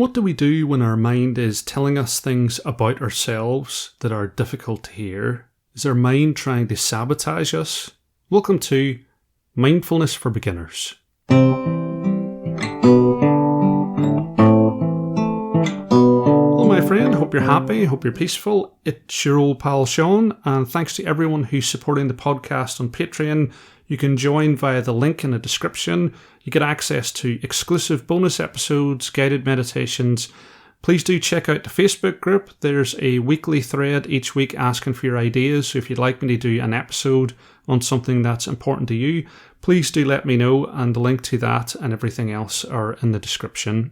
What do we do when our mind is telling us things about ourselves that are difficult to hear? Is our mind trying to sabotage us? Welcome to Mindfulness for Beginners. Hello my friend, hope you're happy, hope you're peaceful. It's your old pal Sean, and thanks to everyone who's supporting the podcast on Patreon. You can join via the link in the description. You get access to exclusive bonus episodes, guided meditations. Please do check out the Facebook group. There's a weekly thread each week asking for your ideas. So if you'd like me to do an episode on something that's important to you, please do let me know, and the link to that and everything else are in the description.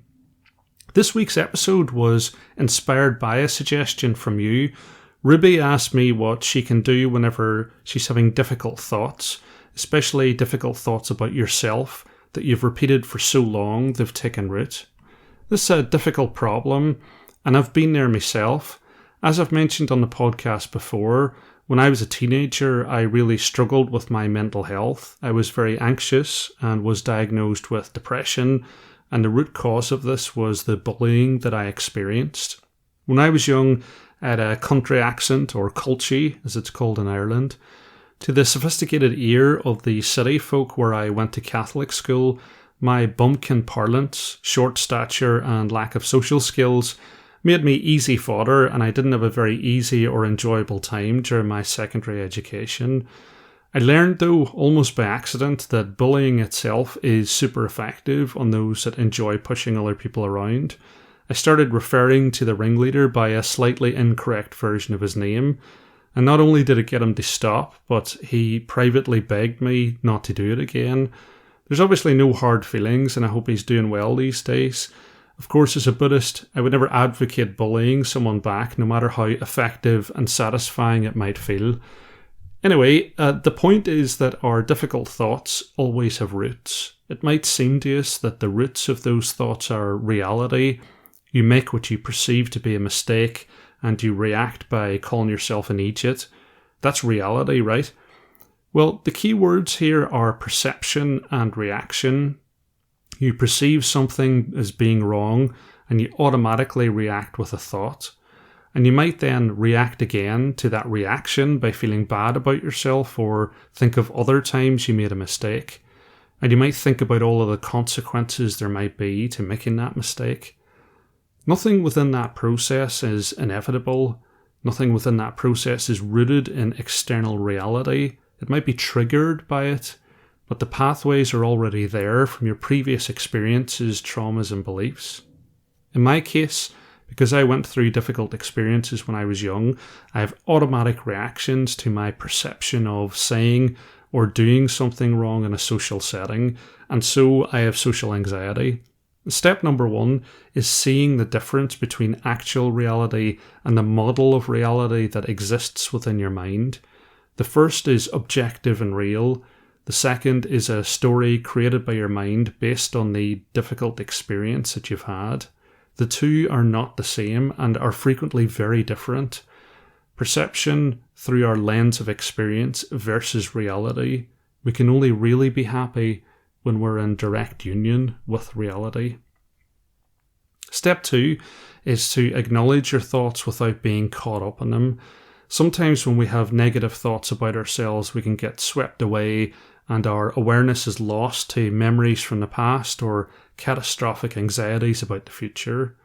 This week's episode was inspired by a suggestion from you. Ruby asked me what she can do whenever she's having difficult thoughts, especially difficult thoughts about yourself that you've repeated for so long they've taken root. This is a difficult problem, and I've been there myself. As I've mentioned on the podcast before, when I was a teenager, I really struggled with my mental health. I was very anxious and was diagnosed with depression, and the root cause of this was the bullying that I experienced. When I was young, I had a country accent, or culchie, as it's called in Ireland. To the sophisticated ear of the city folk where I went to Catholic school, my bumpkin parlance, short stature and lack of social skills made me easy fodder, and I didn't have a very easy or enjoyable time during my secondary education. I learned, though, almost by accident, that bullying itself is super effective on those that enjoy pushing other people around. I started referring to the ringleader by a slightly incorrect version of his name, and not only did it get him to stop, but he privately begged me not to do it again. There's obviously no hard feelings, and I hope he's doing well these days. Of course, as a Buddhist, I would never advocate bullying someone back, no matter how effective and satisfying it might feel. Anyway, the point is that our difficult thoughts always have roots. It might seem to us that the roots of those thoughts are reality. You make what you perceive to be a mistake, and you react by calling yourself an idiot. That's reality, right? Well, the key words here are perception and reaction. You perceive something as being wrong, and you automatically react with a thought. And you might then react again to that reaction by feeling bad about yourself, or think of other times you made a mistake. And you might think about all of the consequences there might be to making that mistake. Nothing within that process is inevitable. Nothing within that process is rooted in external reality. It might be triggered by it, but the pathways are already there from your previous experiences, traumas, and beliefs. In my case, because I went through difficult experiences when I was young, I have automatic reactions to my perception of saying or doing something wrong in a social setting, and so I have social anxiety. Step number 1 is seeing the difference between actual reality and the model of reality that exists within your mind. The first is objective and real. The second is a story created by your mind based on the difficult experience that you've had. The two are not the same and are frequently very different. Perception through our lens of experience versus reality. We can only really be happy when we're in direct union with reality. Step 2 is to acknowledge your thoughts without being caught up in them. Sometimes when we have negative thoughts about ourselves, we can get swept away and our awareness is lost to memories from the past or catastrophic anxieties about the future.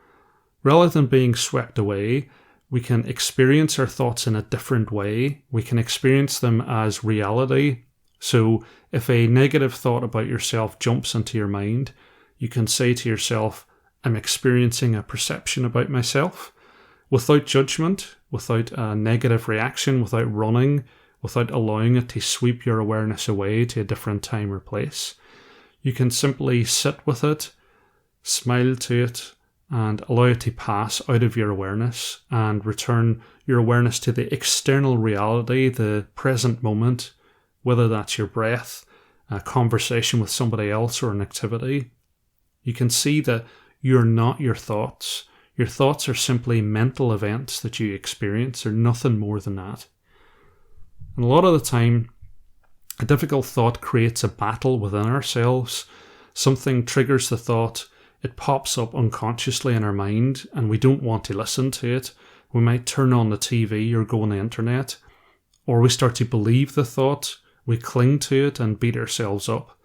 Rather than being swept away, we can experience our thoughts in a different way. We can experience them as reality. So if a negative thought about yourself jumps into your mind, you can say to yourself, I'm experiencing a perception about myself, without judgment, without a negative reaction, without running, without allowing it to sweep your awareness away to a different time or place. You can simply sit with it, smile to it, and allow it to pass out of your awareness and return your awareness to the external reality, the present moment, whether that's your breath, a conversation with somebody else, or an activity. You can see that you're not your thoughts. Your thoughts are simply mental events that you experience. They're nothing more than that. And a lot of the time, a difficult thought creates a battle within ourselves. Something triggers the thought. It pops up unconsciously in our mind and we don't want to listen to it. We might turn on the TV or go on the internet, or we start to believe the thought, we cling to it and beat ourselves up.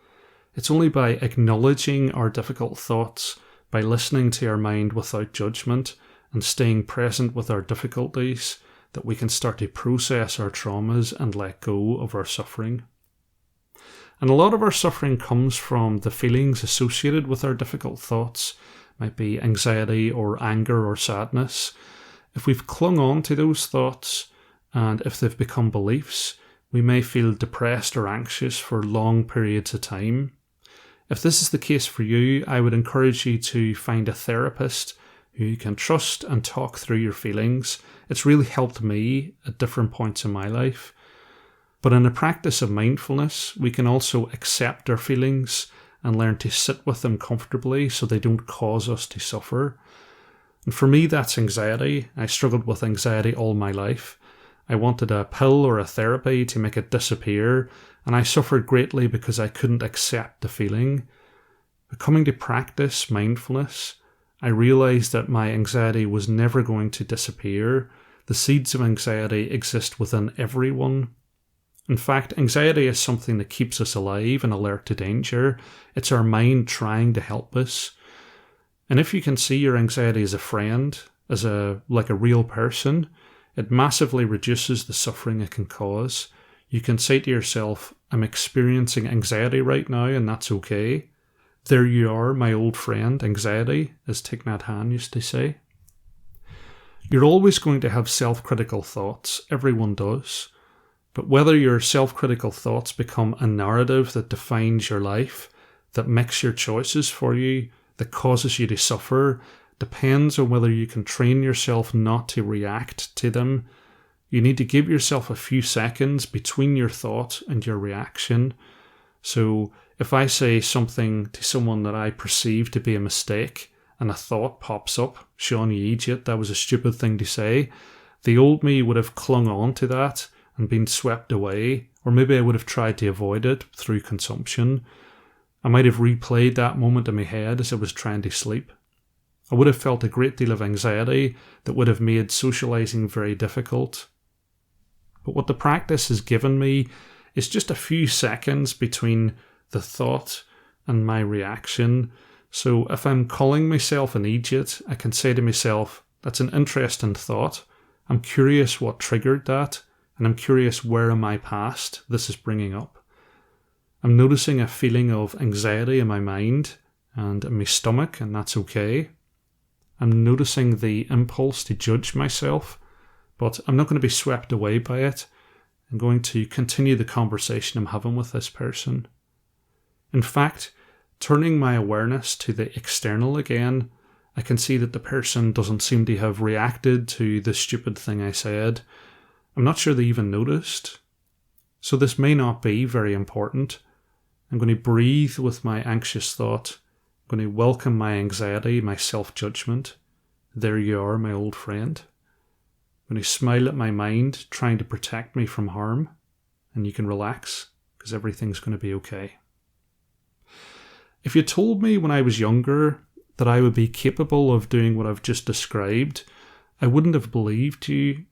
It's only by acknowledging our difficult thoughts, by listening to our mind without judgment and staying present with our difficulties, that we can start to process our traumas and let go of our suffering. And a lot of our suffering comes from the feelings associated with our difficult thoughts. It might be anxiety or anger or sadness. If we've clung on to those thoughts and if they've become beliefs, we may feel depressed or anxious for long periods of time. If this is the case for you, I would encourage you to find a therapist who you can trust and talk through your feelings. It's really helped me at different points in my life. But in the practice of mindfulness, we can also accept our feelings and learn to sit with them comfortably so they don't cause us to suffer. And for me, that's anxiety. I struggled with anxiety all my life. I wanted a pill or a therapy to make it disappear, and I suffered greatly because I couldn't accept the feeling. But coming to practice mindfulness, I realised that my anxiety was never going to disappear. The seeds of anxiety exist within everyone. In fact, anxiety is something that keeps us alive and alert to danger. It's our mind trying to help us. And if you can see your anxiety as a friend, like a real person, it massively reduces the suffering it can cause. You can say to yourself, I'm experiencing anxiety right now and that's okay. There you are, my old friend, anxiety, as Thich Nhat Hanh used to say. You're always going to have self-critical thoughts. Everyone does. But whether your self-critical thoughts become a narrative that defines your life, that makes your choices for you, that causes you to suffer, depends on whether you can train yourself not to react to them. You need to give yourself a few seconds between your thought and your reaction. So if I say something to someone that I perceive to be a mistake and a thought pops up, Sean, you idiot, that was a stupid thing to say, the old me would have clung on to that and been swept away, or maybe I would have tried to avoid it through consumption. I might have replayed that moment in my head as I was trying to sleep. I would have felt a great deal of anxiety that would have made socializing very difficult. But what the practice has given me is just a few seconds between the thought and my reaction. So if I'm calling myself an idiot, I can say to myself, that's an interesting thought. I'm curious what triggered that, and I'm curious where in my past this is bringing up. I'm noticing a feeling of anxiety in my mind and in my stomach, and that's okay. I'm noticing the impulse to judge myself, but I'm not going to be swept away by it. I'm going to continue the conversation I'm having with this person. In fact, turning my awareness to the external again, I can see that the person doesn't seem to have reacted to the stupid thing I said. I'm not sure they even noticed. So this may not be very important. I'm going to breathe with my anxious thought. I'm going to welcome my anxiety, my self-judgment. There you are, my old friend. I'm going to smile at my mind, trying to protect me from harm. And you can relax, because everything's going to be okay. If you told me when I was younger that I would be capable of doing what I've just described, I wouldn't have believed you.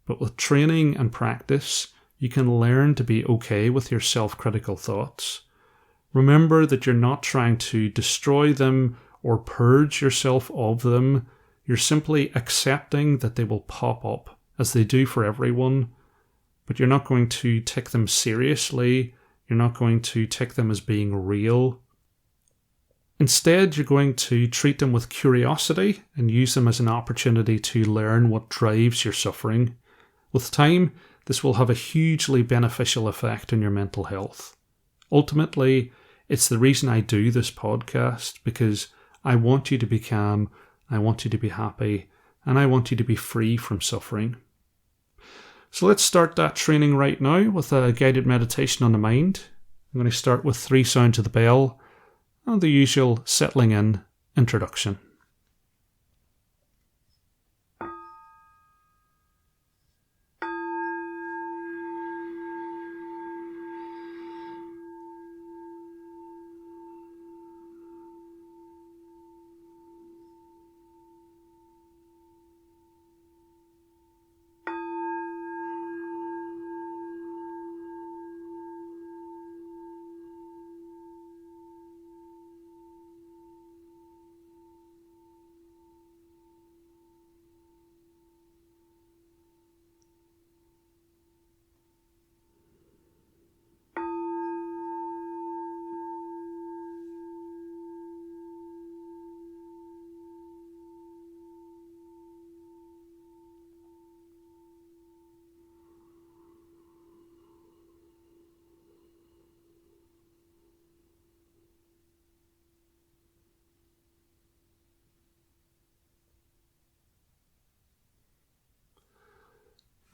But with training and practice, you can learn to be okay with your self-critical thoughts. Remember that you're not trying to destroy them or purge yourself of them. You're simply accepting that they will pop up, as they do for everyone. But you're not going to take them seriously. You're not going to take them as being real. Instead, you're going to treat them with curiosity and use them as an opportunity to learn what drives your suffering. With time, this will have a hugely beneficial effect on your mental health. Ultimately, it's the reason I do this podcast, because I want you to be calm, I want you to be happy, and I want you to be free from suffering. So let's start that training right now with a guided meditation on the mind. I'm going to start with 3 sounds of the bell and the usual settling in introduction.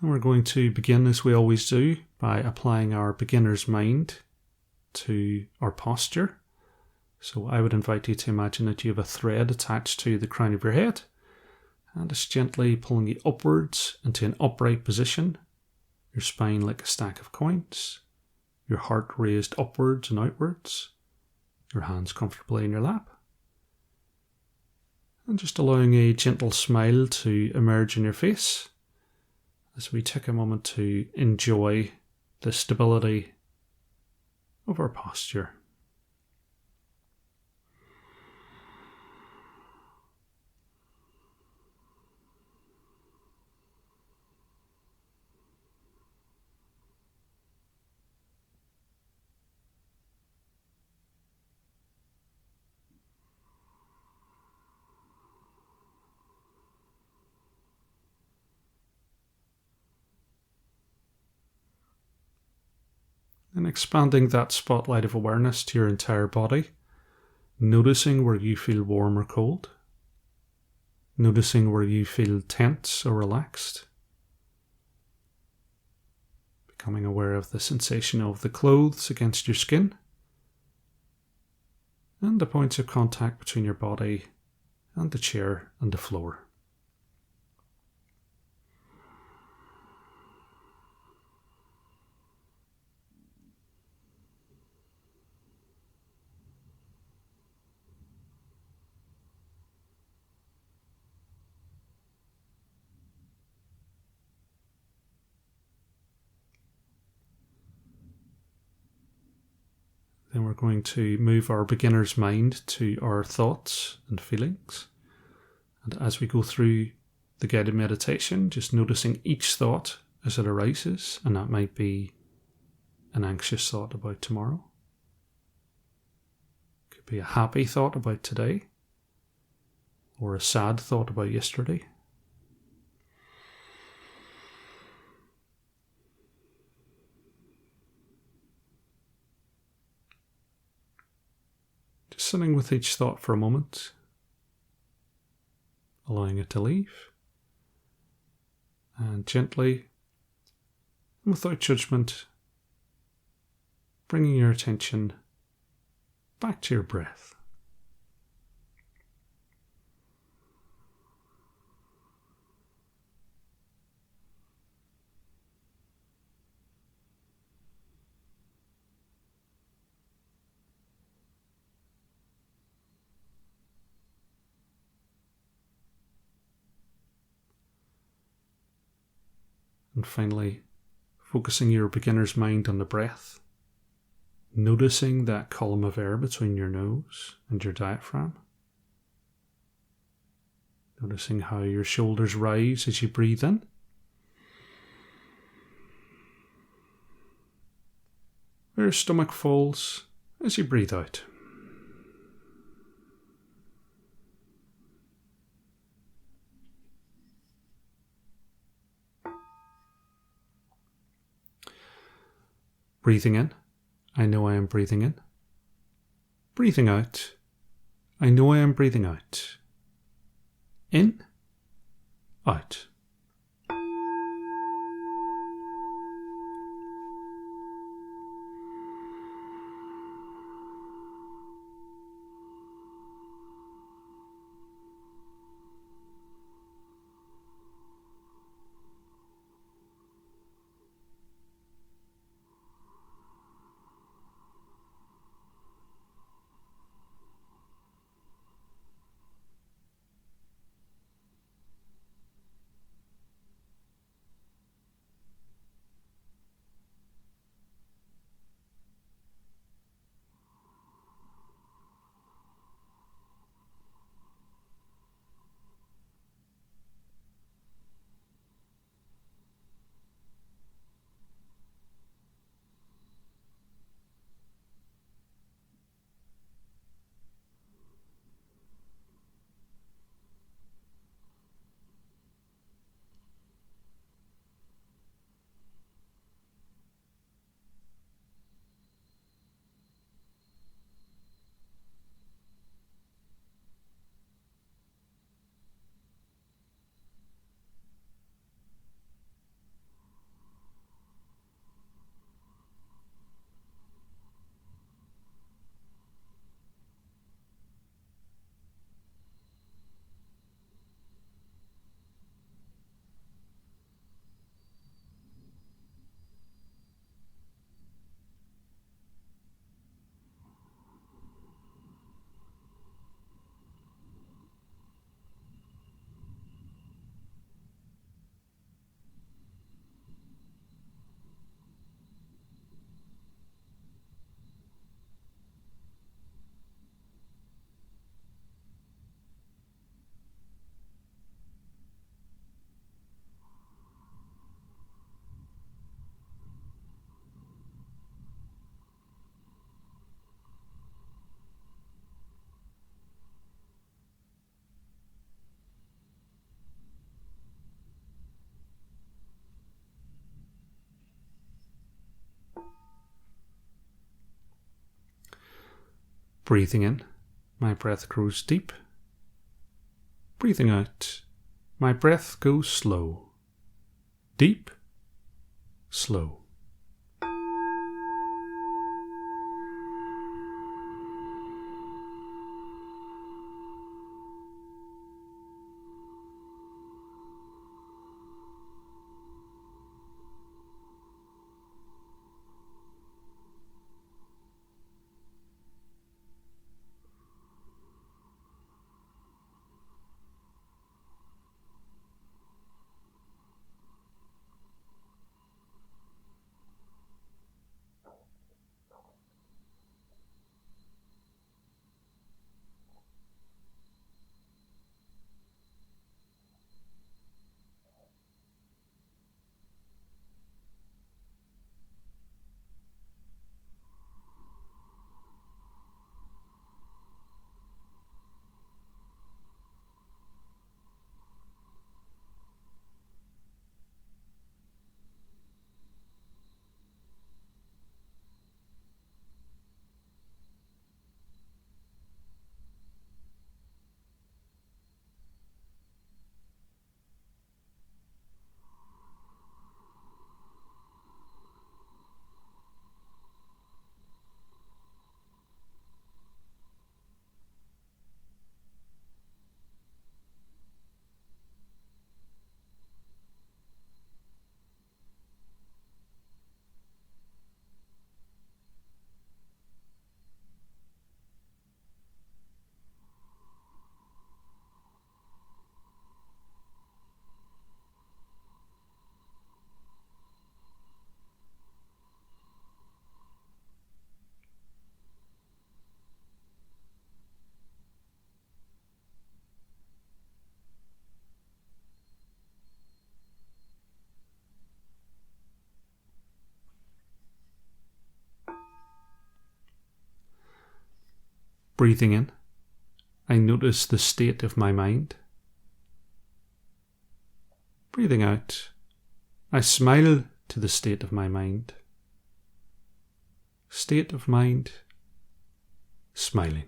And we're going to begin, as we always do, by applying our beginner's mind to our posture. So I would invite you to imagine that you have a thread attached to the crown of your head, and it's gently pulling you upwards into an upright position, your spine like a stack of coins, your heart raised upwards and outwards, your hands comfortably in your lap, and just allowing a gentle smile to emerge in your face as we take a moment to enjoy the stability of our posture. And expanding that spotlight of awareness to your entire body, noticing where you feel warm or cold, noticing where you feel tense or relaxed, becoming aware of the sensation of the clothes against your skin, and the points of contact between your body and the chair and the floor. Then we're going to move our beginner's mind to our thoughts and feelings. And as we go through the guided meditation, just noticing each thought as it arises, and that might be an anxious thought about tomorrow. It could be a happy thought about today, or a sad thought about yesterday. Just sitting with each thought for a moment, allowing it to leave, and gently, and without judgment, bringing your attention back to your breath. And finally, focusing your beginner's mind on the breath, noticing that column of air between your nose and your diaphragm. Noticing how your shoulders rise as you breathe in. Where your stomach falls as you breathe out. Breathing in, I know I am breathing in. Breathing out, I know I am breathing out. In, out. Breathing in, my breath grows deep. Breathing out, my breath goes slow. Deep, slow. Breathing in, I notice the state of my mind. Breathing out, I smile to the state of my mind. State of mind, smiling.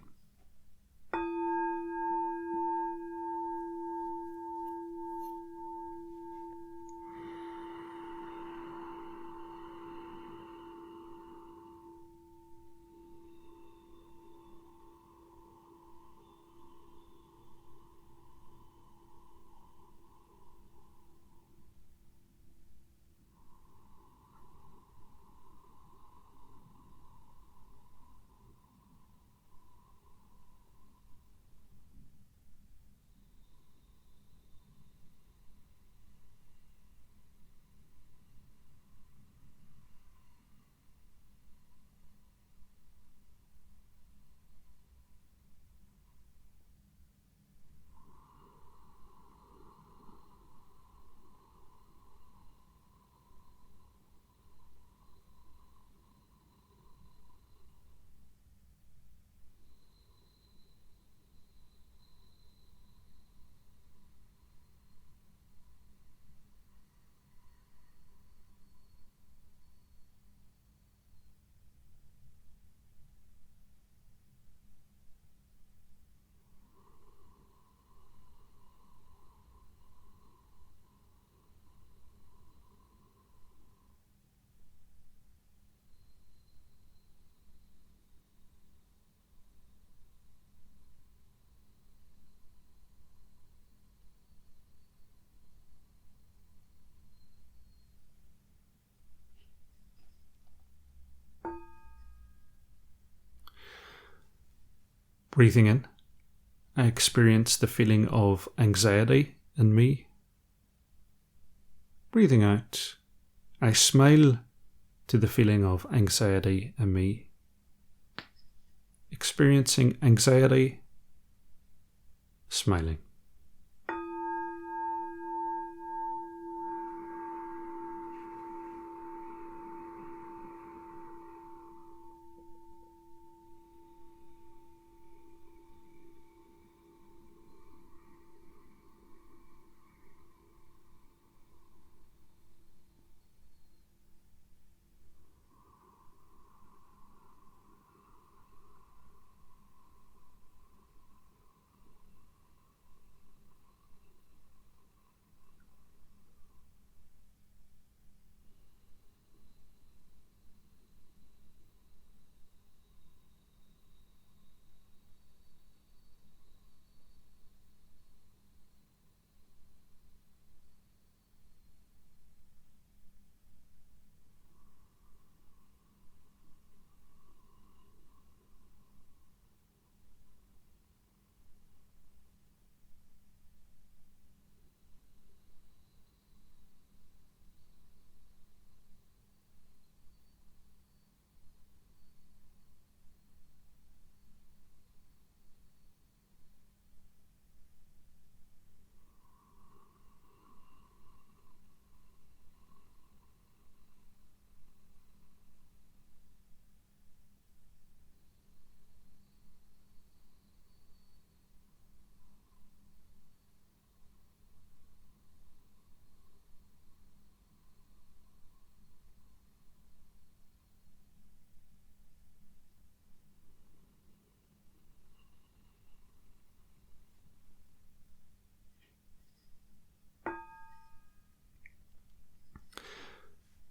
Breathing in, I experience the feeling of anxiety in me. Breathing out, I smile to the feeling of anxiety in me. Experiencing anxiety, smiling.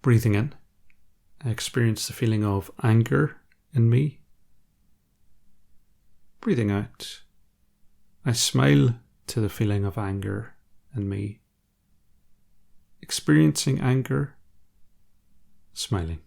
Breathing in, I experience the feeling of anger in me. Breathing out, I smile to the feeling of anger in me. Experiencing anger, smiling.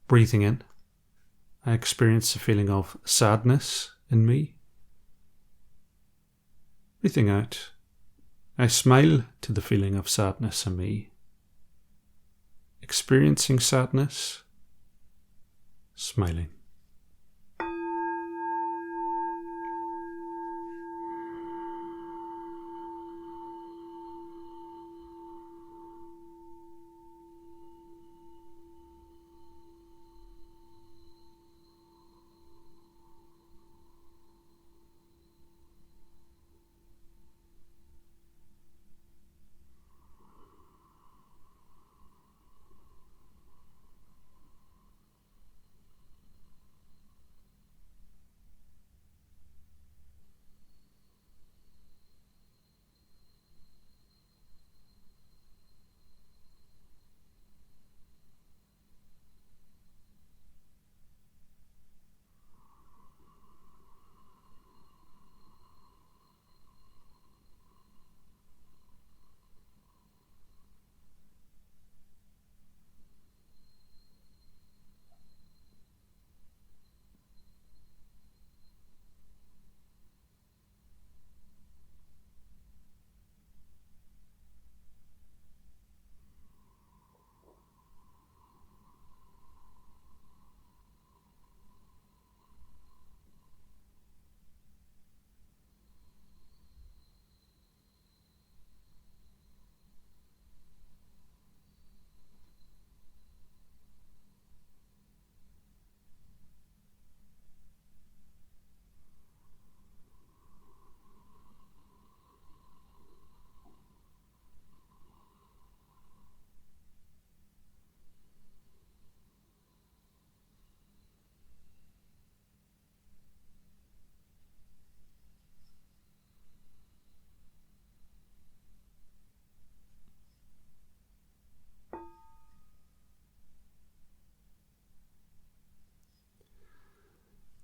Breathing in, I experience the feeling of sadness in me. Breathing out, I smile to the feeling of sadness in me. Experiencing sadness, smiling.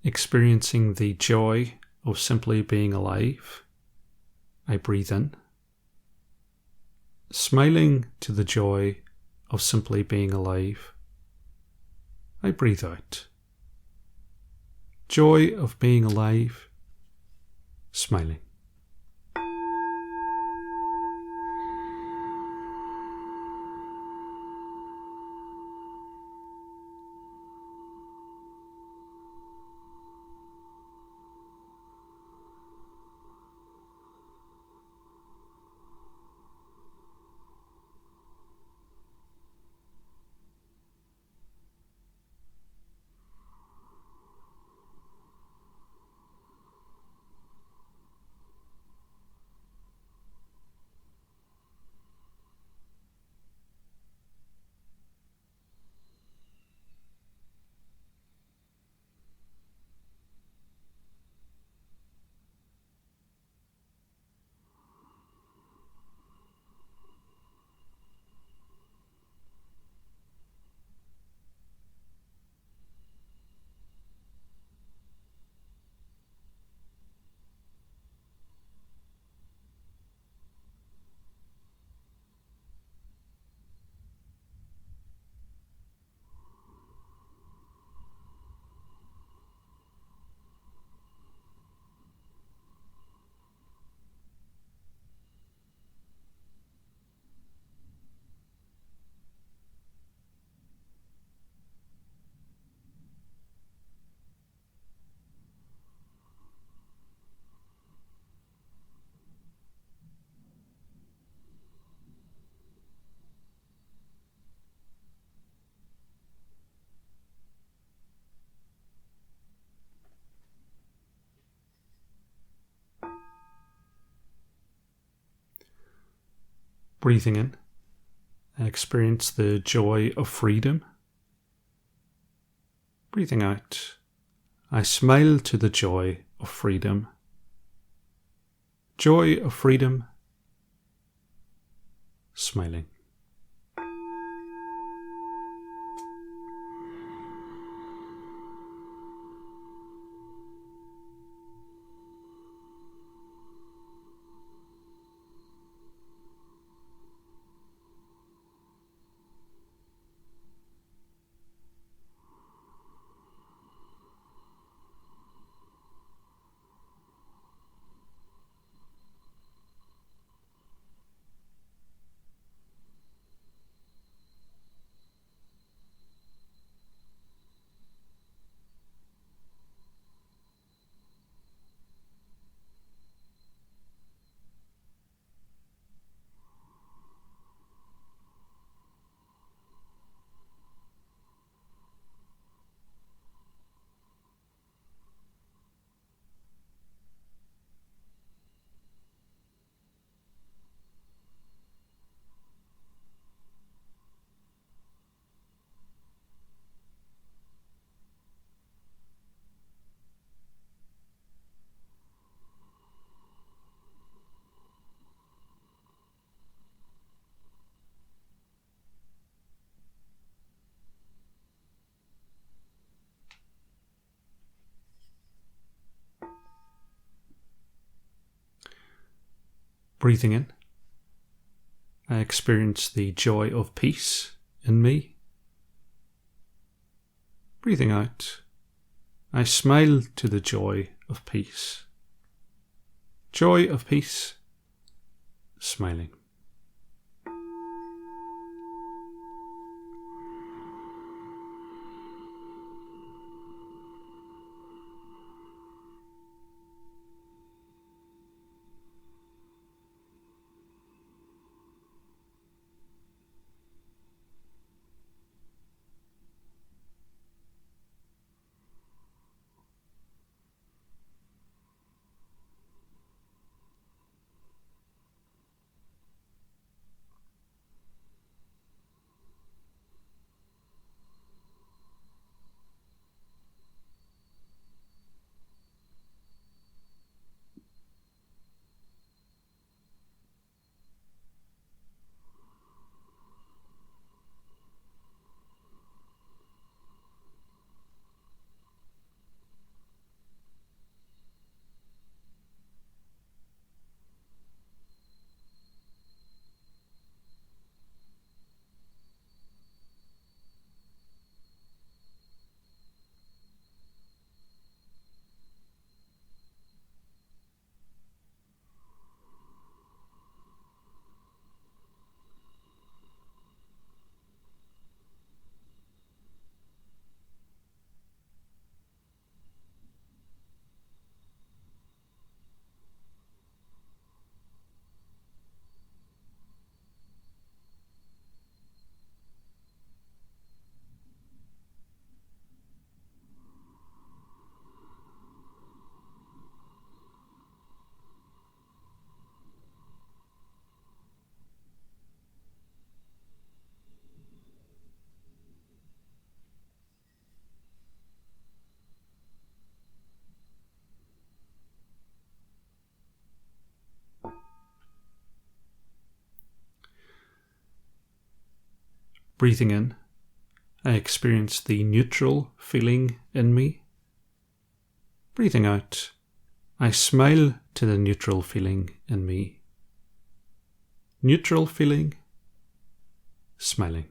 Experiencing the joy of simply being alive, I breathe in. Smiling to the joy of simply being alive, I breathe out. Joy of being alive, smiling. Breathing in, I experience the joy of freedom. Breathing out, I smile to the joy of freedom. Joy of freedom, smiling. Breathing in, I experience the joy of peace in me. Breathing out, I smile to the joy of peace. Joy of peace, smiling. Breathing in, I experience the neutral feeling in me. Breathing out, I smile to the neutral feeling in me. Neutral feeling, smiling.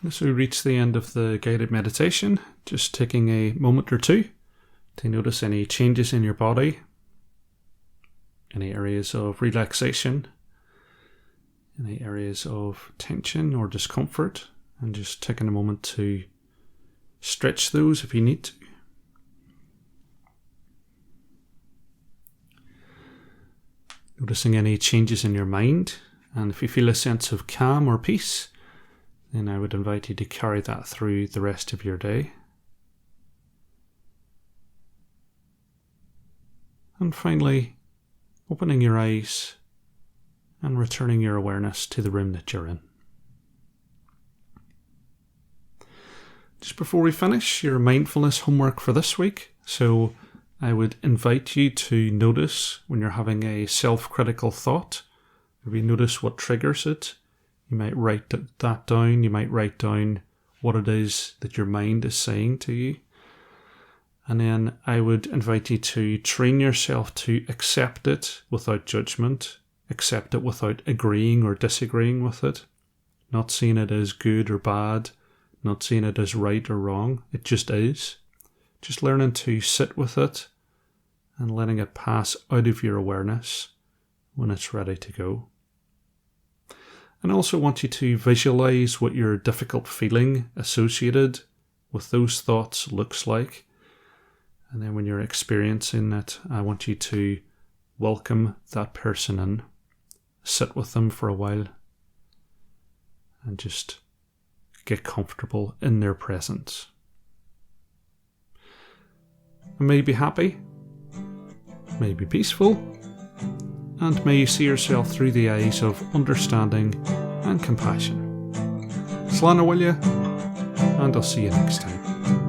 As we reach the end of the guided meditation, just taking a moment or two to notice any changes in your body, any areas of relaxation, any areas of tension or discomfort, and just taking a moment to stretch those if you need to. Noticing any changes in your mind, and if you feel a sense of calm or peace, then I would invite you to carry that through the rest of your day. And finally, opening your eyes and returning your awareness to the room that you're in. Just before we finish, your mindfulness homework for this week. So I would invite you to notice when you're having a self-critical thought. Maybe notice what triggers it. You might write that down. You might write down what it is that your mind is saying to you. And then I would invite you to train yourself to accept it without judgment, accept it without agreeing or disagreeing with it, not seeing it as good or bad, not seeing it as right or wrong. It just is. Just learning to sit with it and letting it pass out of your awareness when it's ready to go. And I also want you to visualize what your difficult feeling associated with those thoughts looks like. And then when you're experiencing it, I want you to welcome that person in, sit with them for a while, and just get comfortable in their presence. And may you be happy, may you be peaceful, and may you see yourself through the eyes of understanding and compassion. Slán will you, and I'll see you next time.